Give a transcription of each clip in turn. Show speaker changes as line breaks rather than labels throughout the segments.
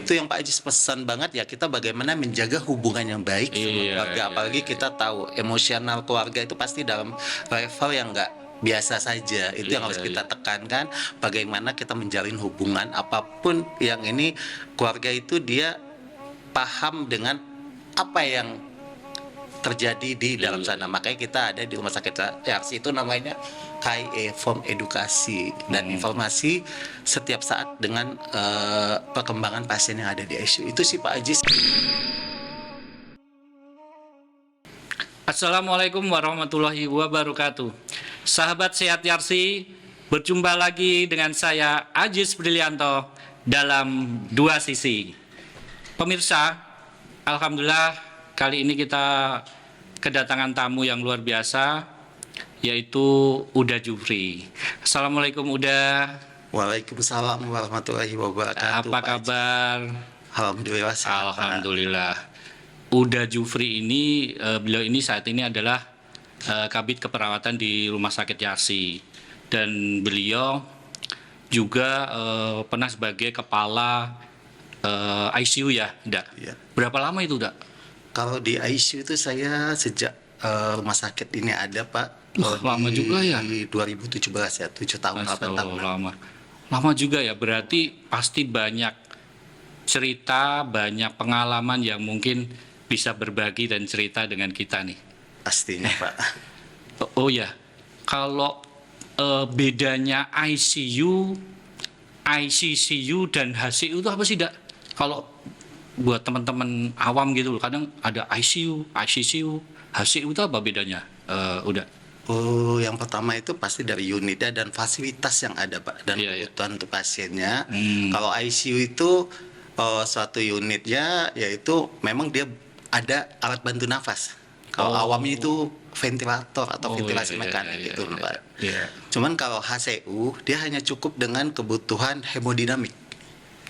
itu yang Pak Ajis pesan banget ya, kita bagaimana menjaga hubungan yang baik sama keluarga. Apalagi kita tahu emosional keluarga itu pasti dalam level yang nggak biasa saja. Itu yang harus kita tekankan, bagaimana kita menjalin hubungan apapun yang ini, keluarga itu dia paham dengan apa yang terjadi di dalam sana. Makanya kita ada di rumah sakit Yarsi itu namanya KIE, Form Edukasi dan Informasi setiap saat dengan perkembangan pasien yang ada di ICU. Itu sih Pak Ajis.
Assalamualaikum warahmatullahi wabarakatuh. Sahabat Sehat Yarsi, berjumpa lagi dengan saya Ajis Brilianto dalam Dua Sisi. Pemirsa, alhamdulillah kali ini kita kedatangan tamu yang luar biasa, yaitu Uda Jufri. Assalamualaikum Uda.
Waalaikumsalam warahmatullahi wabarakatuh.
Apa kabar?
Alhamdulillah sehat.
Alhamdulillah. Uda Jufri ini, beliau ini saat ini adalah Kabid Keperawatan di Rumah Sakit Yarsi, dan beliau juga pernah sebagai kepala ICU ya, Uda.
Iya.
Berapa lama itu, Uda?
Kalau di ICU itu saya sejak rumah sakit ini ada Pak.
Lama juga ya?
Di 2017 ya, 7 tahun, 8 tahun.
Lama juga ya, berarti pasti banyak cerita, banyak pengalaman yang mungkin bisa berbagi dan cerita dengan kita nih.
Pastinya Pak.
Oh ya, kalau bedanya ICU, ICCU, dan HCU itu apa sih, Dak? Kalau buat teman-teman awam gitu loh, kadang ada ICU, ICCU, HCU itu apa bedanya? Udah.
Oh, yang pertama itu pasti dari unitnya dan fasilitas yang ada Pak, dan kebutuhan untuk pasiennya. Kalau ICU itu suatu unitnya, yaitu memang dia ada alat bantu nafas. Kalau awamnya itu ventilator atau ventilasi mekanik gitu loh Pak. Cuman kalau HCU dia hanya cukup dengan kebutuhan hemodinamik.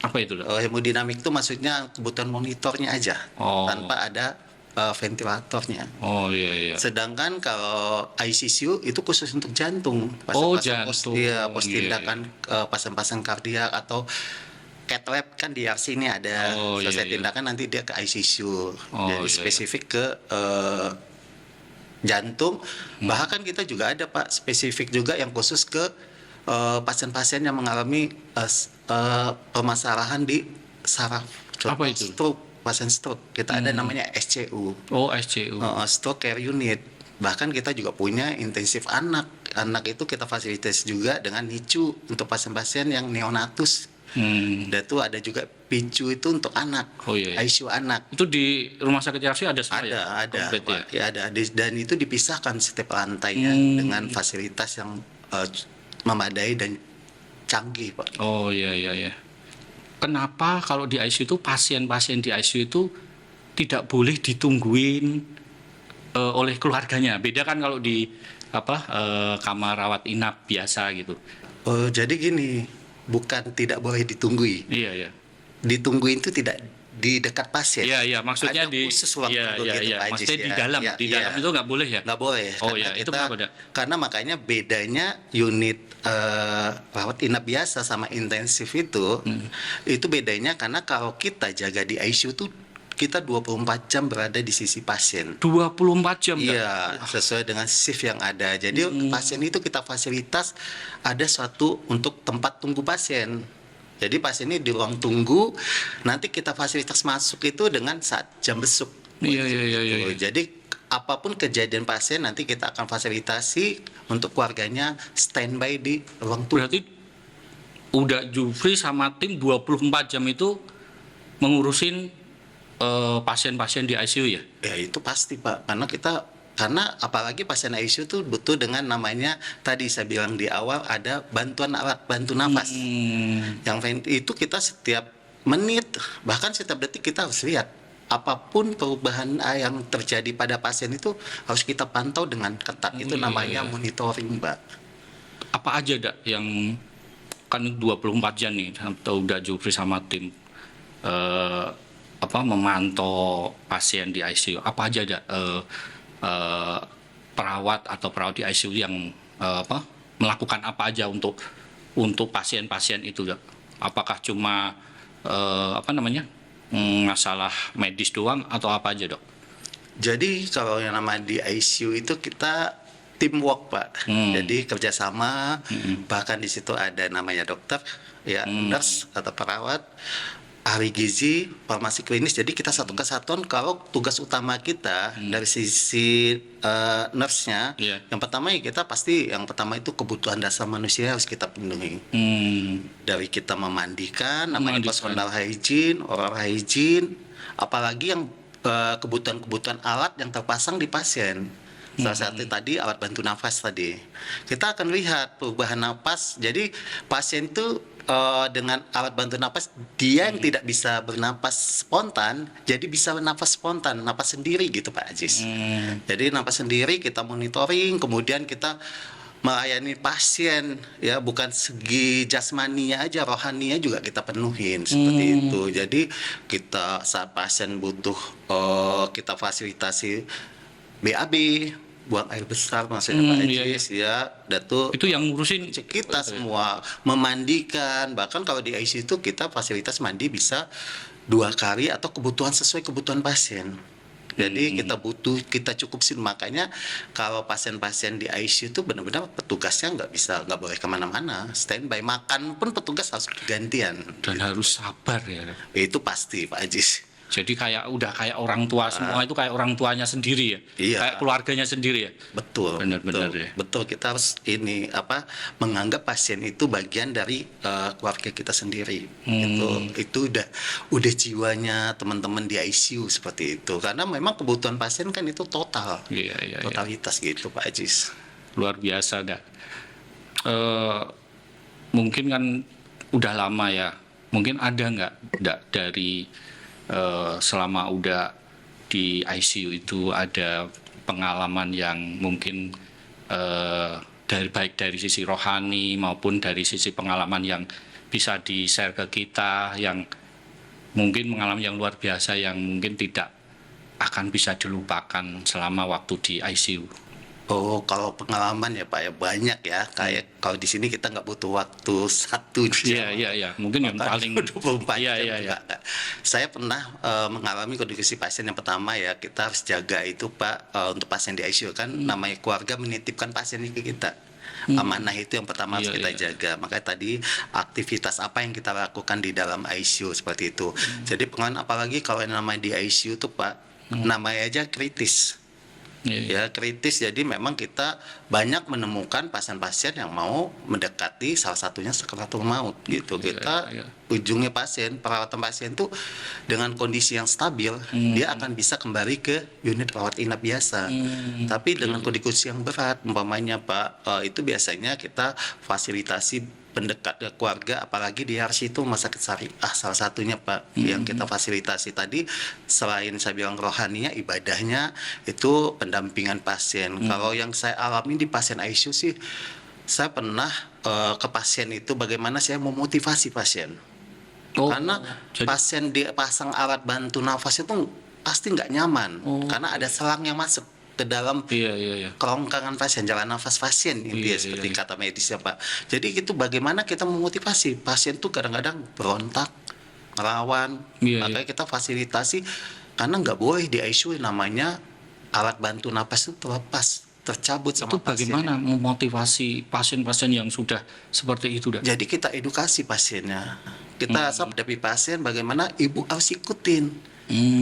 Apa itu?
Hemodinamik itu maksudnya kebutuhan monitornya aja, tanpa ada ventilatornya. Sedangkan kalau ICCU itu khusus untuk jantung.
Jantung.
Pos tindakan pasien-pasien kardiak atau cath lab kan di Yarsi ini ada. Selesai tindakan nanti dia ke ICCU. Jadi spesifik ke jantung. Bahkan kita juga ada Pak spesifik juga yang khusus ke pasien-pasien yang mengalami permasalahan di saraf.
Apa itu?
Stroke, pasien stroke. Kita ada namanya SCU.
SCU.
Stroke Care Unit. Bahkan kita juga punya intensif anak. Anak itu kita fasilitas juga dengan NICU untuk pasien-pasien yang neonatus. Dan itu ada juga PICU itu untuk anak. ICU anak.
Itu di Rumah Sakit Yarsi ada semua ya?
Ada. Ada. Dan itu dipisahkan setiap lantainya dengan fasilitas yang memadai dan canggih Pak.
Kenapa kalau di ICU itu pasien-pasien di ICU itu tidak boleh ditungguin oleh keluarganya? Beda kan kalau di kamar rawat inap biasa gitu.
Jadi gini, bukan tidak boleh ditunggui. Ditungguin itu tidak di dekat pasien.
Maksudnya
ada khusus waktu
maksudnya di dalam itu nggak boleh ya?
Nggak boleh.
Itu kenapa?
Karena makanya bedanya unit rawat inap biasa sama intensif itu bedanya karena kalau kita jaga di ICU tuh kita 24 jam berada di sisi pasien.
24 jam?
Iya, sesuai dengan shift yang ada. Jadi pasien itu kita fasilitas ada suatu untuk tempat tunggu pasien. Jadi pasien ini di ruang tunggu, nanti kita fasilitas masuk itu dengan saat jam besuk. Jadi apapun kejadian pasien nanti kita akan fasilitasi untuk keluarganya standby di ruang tunggu.
Berarti Uda Jufri sama tim 24 jam itu mengurusin pasien-pasien di ICU ya?
Ya itu pasti Pak, karena apalagi pasien ICU itu butuh dengan namanya tadi saya bilang di awal ada bantuan alat bantu nafas. Yang itu kita setiap menit bahkan setiap detik kita harus lihat apapun perubahan yang terjadi pada pasien itu harus kita pantau dengan ketat. Itu namanya monitoring Mbak.
Apa aja Dak yang kan 24 jam nih atau Uda Jufri sama tim memantau pasien di ICU? Apa aja Dak perawat atau perawat di ICU yang melakukan apa aja untuk pasien-pasien itu? Apakah cuma apa namanya, masalah medis doang atau apa aja dok?
Jadi kalau yang nama di ICU itu kita teamwork Pak. Jadi kerjasama, bahkan di situ ada namanya dokter, ya nurse atau perawat, ahli gizi, farmasi klinis. Jadi kita satu kesatuan. Kalau tugas utama kita dari sisi nurse-nya,
Iya.
yang pertama ya kita pasti yang pertama itu kebutuhan dasar manusia harus kita penuhi. Dari kita memandikan, namanya personal hygiene, oral hygiene, apalagi yang kebutuhan-kebutuhan alat yang terpasang di pasien. Salah satu tadi alat bantu nafas tadi. Kita akan lihat perubahan nafas. Jadi pasien itu dengan alat bantu nafas dia yang tidak bisa bernapas spontan, jadi bisa bernafas spontan, napas sendiri gitu Pak Ajis. Jadi napas sendiri kita monitoring, kemudian kita melayani pasien ya, bukan segi jasmaninya aja, rohaninya juga kita penuhin seperti itu. Jadi kita saat pasien butuh kita fasilitasi BAB, buang air besar maksudnya Pak Ejis ya, Datu.
Itu yang ngurusin
Kita semua memandikan, bahkan kalau di ICU itu kita fasilitas mandi bisa 2 kali atau kebutuhan sesuai kebutuhan pasien. Jadi kita cukup sih, makanya kalau pasien-pasien di ICU itu benar-benar petugasnya nggak boleh kemana-mana, standby, makan pun petugas harus gantian.
dan harus sabar ya.
Itu pasti Pak Ajis.
Jadi udah kayak orang tua semua, itu kayak orang tuanya sendiri ya,
Iya.
kayak keluarganya sendiri ya.
Betul,
Benar-benar
betul,
ya.
betul. Kita harus menganggap pasien itu bagian dari keluarga kita sendiri. Itu udah jiwanya teman-teman di ICU seperti itu. Karena memang kebutuhan pasien kan itu total,
Iya.
totalitas gitu Pak Ajis.
Luar biasa dah. Mungkin kan udah lama ya. Mungkin ada nggak dari selama udah di ICU itu ada pengalaman yang mungkin baik dari sisi rohani maupun dari sisi pengalaman yang bisa di-share ke kita, yang mungkin pengalaman yang luar biasa yang mungkin tidak akan bisa dilupakan selama waktu di ICU.
Oh, kalau pengalaman ya Pak ya banyak ya. Kayak kalau di sini kita nggak butuh waktu 1 jam.
Iya. Mungkin yang paling
24
Iya.
jam. Enggak. Saya pernah mengalami kondisi pasien yang pertama ya, kita harus jaga itu Pak, untuk pasien di ICU kan namanya keluarga menitipkan pasien ini ke kita. Amanah itu yang pertama harus kita jaga. Makanya tadi aktivitas apa yang kita lakukan di dalam ICU seperti itu. Jadi pengalaman apalagi kalau yang namanya di ICU tuh Pak, namanya aja kritis. Ya kritis, jadi memang kita banyak menemukan pasien-pasien yang mau mendekati salah satunya sakaratul maut gitu. Kita ujungnya perawatan pasien tuh dengan kondisi yang stabil, dia akan bisa kembali ke unit rawat inap biasa. Tapi dengan kondisi yang berat, umpamanya Pak, itu biasanya kita fasilitasi pendekat ke keluarga, apalagi di RC itu Rumah Sakit Syariah salah satunya Pak, yang kita fasilitasi tadi. Selain saya bilang rohaninya, ibadahnya itu pendampingan pasien. Kalau yang saya alami di pasien ICU sih, saya pernah ke pasien itu bagaimana saya memotivasi pasien. Karena pasien dipasang alat bantu nafas itu pasti nggak nyaman, karena ada selang yang masuk ke dalam kerongkongan pasien, jalan nafas pasien intinya seperti kata medisnya Pak. Jadi itu bagaimana kita memotivasi pasien tuh kadang-kadang berontak, ngelawan, makanya kita fasilitasi, karena nggak boleh di ICU namanya alat bantu nafas itu tercabut sama
itu bagaimana memotivasi pasien-pasien yang sudah seperti itu dah?
Jadi kita edukasi pasiennya, kita hadapi pasien bagaimana ibu harus ikutin.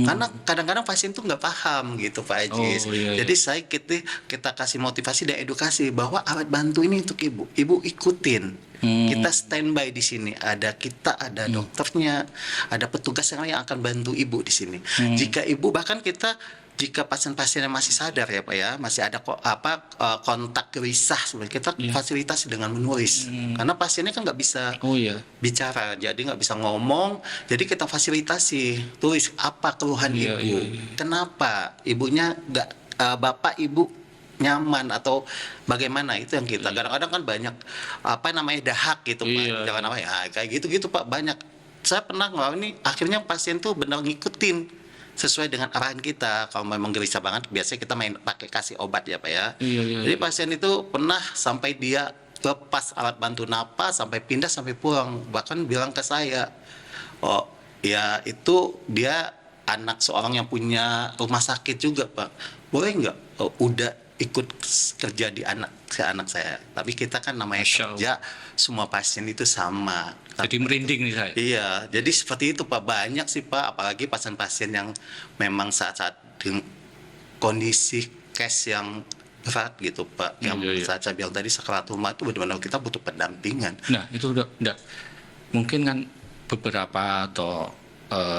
Karena kadang-kadang pasien tuh nggak paham gitu Pak Ajis. Jadi kita kasih motivasi dan edukasi bahwa alat bantu ini untuk ibu ikutin. Kita standby di sini, ada dokternya, ada petugas yang lain yang akan bantu ibu di sini. Jika pasien-pasien yang masih sadar ya Pak ya, masih ada kontak gelisah, kita fasilitasi dengan menulis. Karena pasiennya kan nggak bisa bicara, jadi nggak bisa ngomong, jadi kita fasilitasi, tulis apa keluhan ibu, kenapa ibunya bapak ibu nyaman atau bagaimana, itu yang kita kadang-kadang kan banyak dahak gitu Pak, jangan kayak gitu Pak, banyak. Saya pernah ngalamin, akhirnya pasien tuh benar ngikutin sesuai dengan arahan kita. Kalau memang gelisah banget, biasanya kita pakai kasih obat ya Pak ya. Jadi pasien itu pernah sampai dia lepas alat bantu napas, sampai pindah, sampai pulang, bahkan bilang ke saya, Oh, ya itu dia anak seorang yang punya rumah sakit juga, Pak. Boleh nggak? Oh, udah ikut kerja di anak saya. Tapi kita kan namanya
Masya
kerja, semua pasien itu sama.
Jadi merinding nih saya.
Iya, jadi seperti itu Pak. Banyak sih Pak, apalagi pasien-pasien yang memang saat-saat dengan kondisi case yang berat gitu Pak. Yang
Iya, iya.
saat saya bilang tadi sakaratul maut itu benar-benar kita butuh pendampingan.
Nah, itu udah mungkin kan beberapa atau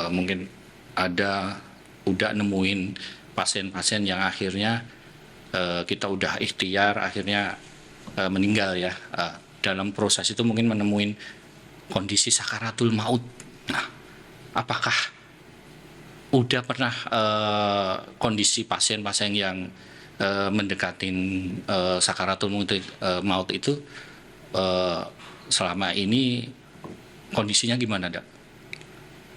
mungkin ada udah nemuin pasien-pasien yang akhirnya kita udah ikhtiar akhirnya meninggal ya. Dalam proses itu mungkin menemuin kondisi sakaratul maut. Nah, apakah udah pernah kondisi pasien-pasien yang mendekatin sakaratul maut itu selama ini kondisinya gimana, Dak?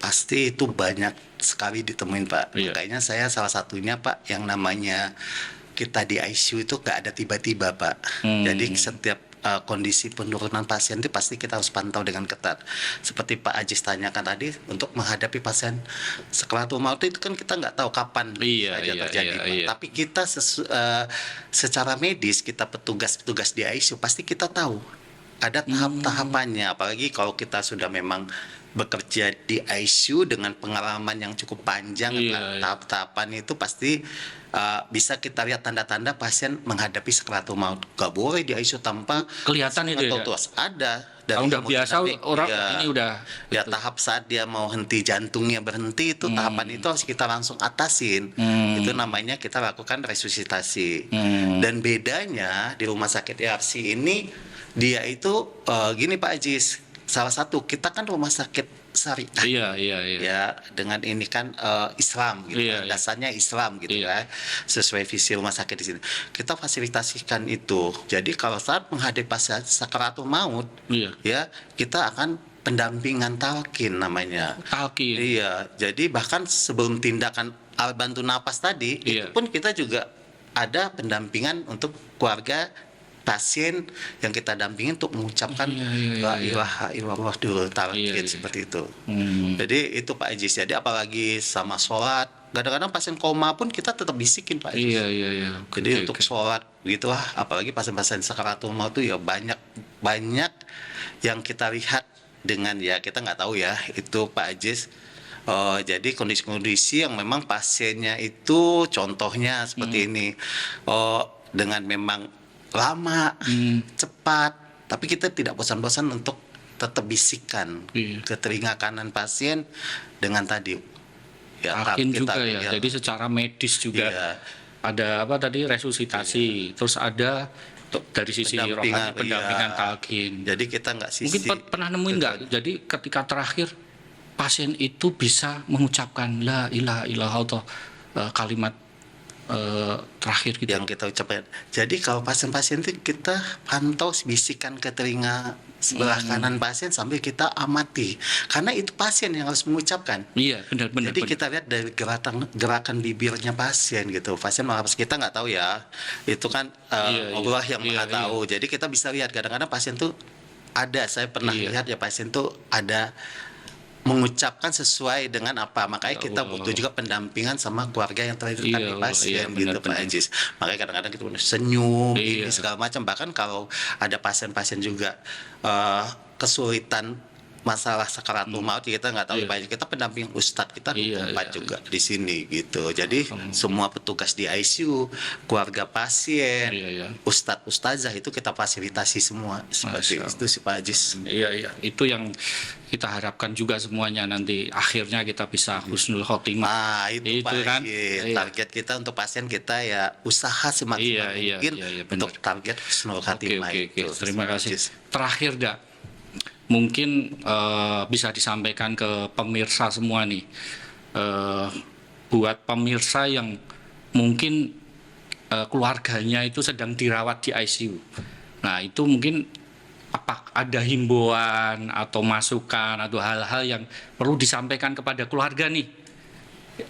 Pasti itu banyak sekali ditemuin Pak.
Iya.
Makanya saya salah satunya Pak yang namanya kita di ICU itu nggak ada tiba-tiba Pak. Jadi setiap kondisi penurunan pasien itu pasti kita harus pantau dengan ketat. Seperti Pak Ajis tanyakan tadi, untuk menghadapi pasien sakaratul maut itu kan kita nggak tahu kapan
Iya,
saja
iya,
terjadi.
iya,
Pak.
iya.
Tapi kita secara medis, kita petugas-petugas di ICU pasti kita tahu ada tahap-tahapannya. Apalagi kalau kita sudah memang bekerja di ICU dengan pengalaman yang cukup panjang,
Iya, iya.
tahap-tahapan itu pasti bisa kita lihat tanda-tanda pasien menghadapi sakaratul maut. Gak boleh di ICU tanpa
Kelihatan itu ya,
sakaratul maut. Ada.
Kalau udah
kemudian
biasa
nanti,
orang
ya,
ini udah
ya
gitu.
tahap saat dia mau henti jantungnya berhenti itu tahapan itu harus kita langsung atasin. Itu namanya kita lakukan resusitasi. Dan bedanya di rumah sakit ERC ini dia itu gini Pak Ajis, salah satu kita kan rumah sakit syariah
Iya, iya, iya.
ya, dengan ini kan Islam gitu
Iya,
kan.
iya.
Dasarnya Islam gitu
Iya.
ya, sesuai visi rumah sakit di sini kita fasilitasikan itu. Jadi kalau saat menghadapi pasien sakaratul maut
Iya.
ya, kita akan pendampingan talqin namanya.
Talqin.
Iya, jadi bahkan sebelum tindakan alat bantu napas tadi,
Iya.
itu pun kita juga ada pendampingan untuk keluarga pasien yang kita dampingin untuk mengucapkan
Iya, iya,
la
iya.
ilaha illallah dulu, talqin
Iya, iya.
seperti itu.
Hmm.
Jadi itu Pak Ajis. Jadi apalagi sama sholat, kadang-kadang pasien koma pun kita tetap bisikin Pak Ajis.
Iya, iya, iya.
Jadi
Oke,
untuk
oke.
sholat gitulah, apalagi pasien-pasien sakaratul maut itu ya banyak yang kita lihat dengan ya kita nggak tahu ya itu Pak Ajis. Jadi kondisi-kondisi yang memang pasiennya itu contohnya seperti ini, dengan memang lama, cepat, tapi kita tidak bosan-bosan untuk tetap bisikan
Iya.
ke telinga kanan pasien dengan tadi ya
Talqin juga
kita
ya. Jadi secara medis juga
iya.
ada apa tadi resusitasi, terus ada dari sisi rohani pendampingan
iya.
talqin.
Jadi kita nggak sisi
Mungkin pernah nemuin nggak? Jadi ketika terakhir pasien itu bisa mengucapkan la ilaha illallah atau kalimat terakhir gitu.
yang kita ucapkan. Jadi kalau pasien-pasien itu kita pantau bisikan ke telinga sebelah kanan pasien sambil kita amati, karena itu pasien yang harus mengucapkan.
Iya, benar-benar.
Jadi kita lihat dari gerakan bibirnya pasien gitu. Pasien malah kita nggak tahu ya. Itu kan
Iya, iya.
Allah yang
Iya,
maha
iya.
tahu. Jadi kita bisa lihat kadang-kadang pasien tuh ada. Saya pernah
Iya.
lihat ya pasien tuh ada mengucapkan sesuai dengan apa. Makanya kita
Allah.
butuh juga pendampingan sama keluarga yang terdekat
Iya,
di
Allah.
pasien
Iya,
gitu
benar-benar.
Pak Ajis. Makanya kadang-kadang kita senyum
Iya.
ini segala macam. Bahkan kalau ada pasien-pasien juga kesulitan masalah sakaratul maut, kita nggak tahu
Iya.
ya Pak Ajis. Kita pendamping ustadz kita
Iya,
24
iya,
juga di sini gitu. Jadi semua petugas di ICU, keluarga pasien,
Iya, iya.
ustadz ustazah itu kita fasilitasi semua seperti
Masya
itu sih Pak Ajis.
Iya, iya. Itu yang kita harapkan juga semuanya nanti akhirnya kita bisa husnul khotimah.
Nah itu,
Itu
Pak
kan,
Ajis.
iya.
Target kita untuk pasien kita ya usaha semaksimal
Iya, iya,
mungkin
iya, iya, benar.
untuk target husnul
Oke,
khatimah
oke,
itu.
oke. Terima
Pak
kasih.
Ajis.
Terakhir, Dak, mungkin bisa disampaikan ke pemirsa semua nih, buat pemirsa yang mungkin keluarganya itu sedang dirawat di ICU. Nah, itu mungkin apa ada himbauan atau masukan atau hal-hal yang perlu disampaikan kepada keluarga nih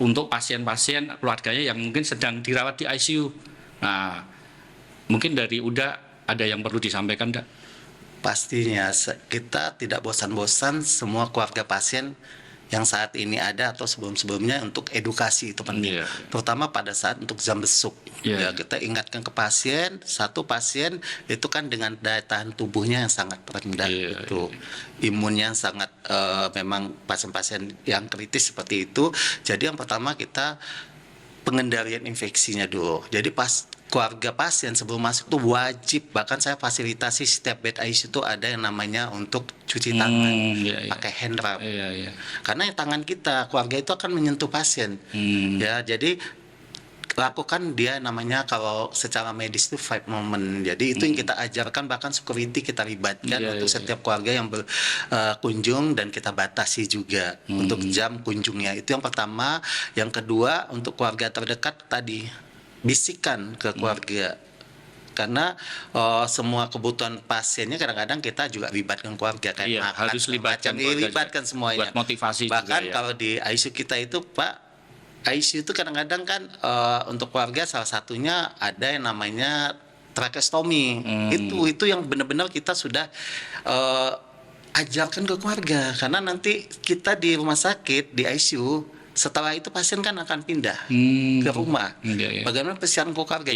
untuk pasien-pasien keluarganya yang mungkin sedang dirawat di ICU. Nah, mungkin dari Uda ada yang perlu disampaikan, Dak?
Pastinya kita tidak bosan-bosan semua keluarga pasien yang saat ini ada atau sebelum-sebelumnya untuk edukasi itu penting. Terutama pada saat untuk jam besuk. Ya, kita ingatkan ke pasien, satu pasien itu kan dengan daya tahan tubuhnya yang sangat rendah, itu imunnya sangat memang pasien-pasien yang kritis seperti itu. Jadi yang pertama kita pengendalian infeksinya dulu. Jadi pas keluarga pasien sebelum masuk tuh wajib, bahkan saya fasilitasi setiap bed ICU itu ada yang namanya untuk cuci tangan, pakai hand rub. Karena tangan kita keluarga itu akan menyentuh pasien. Ya, jadi lakukan dia namanya kalau secara medis itu 5 moment. Jadi itu yang kita ajarkan, bahkan security kita libatkan untuk setiap keluarga yang berkunjung, dan kita batasi juga untuk jam kunjungnya. Itu yang pertama. Yang kedua, untuk keluarga terdekat tadi bisikan ke keluarga. Karena semua kebutuhan pasiennya kadang-kadang kita juga libatkan keluarga, kayak makan,
harus libatkan
semuanya.
Buat motivasi
bahkan
juga,
kalau di ICU kita itu Pak, ICU itu kadang-kadang kan untuk keluarga salah satunya ada yang namanya tracheostomy. Itu yang benar-benar kita sudah ajarkan ke keluarga, karena nanti kita di rumah sakit di ICU, setelah itu pasien kan akan pindah ke rumah. Bagaimana persiapan keluarga?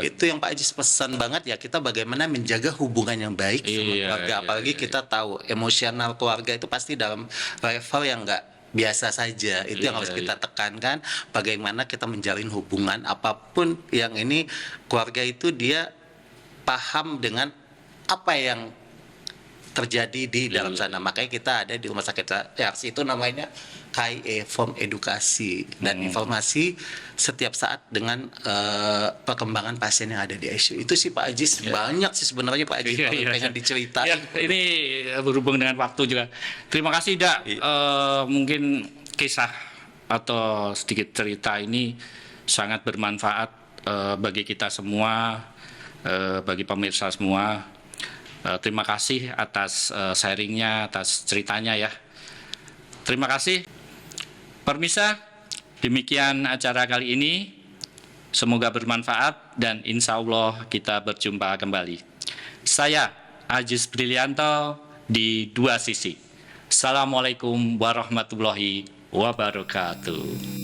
Itu yang Pak Ajis pesan banget ya, kita bagaimana menjaga hubungan yang baik sama keluarga. Apalagi kita tahu emosional keluarga itu pasti dalam level yang enggak biasa saja. Itu yang harus kita tekankan, bagaimana kita menjalin hubungan apapun yang ini, keluarga itu dia paham dengan apa yang terjadi di dalam sana. Makanya kita ada di rumah sakit RC itu namanya KIE, Form Edukasi dan Informasi setiap saat dengan perkembangan pasien yang ada di ICU. Itu sih Pak Ajis, banyak sih sebenarnya Pak Ajis kalau pengen diceritain.
Ini berhubung dengan waktu juga. Terima kasih Dak. Mungkin kisah atau sedikit cerita ini sangat bermanfaat bagi kita semua, bagi pemirsa semua. Terima kasih atas sharingnya, atas ceritanya ya. Terima kasih. Permisa, demikian acara kali ini. Semoga bermanfaat dan insya Allah kita berjumpa kembali. Saya Ajis Brilianto di Dua Sisi. Assalamualaikum warahmatullahi wabarakatuh.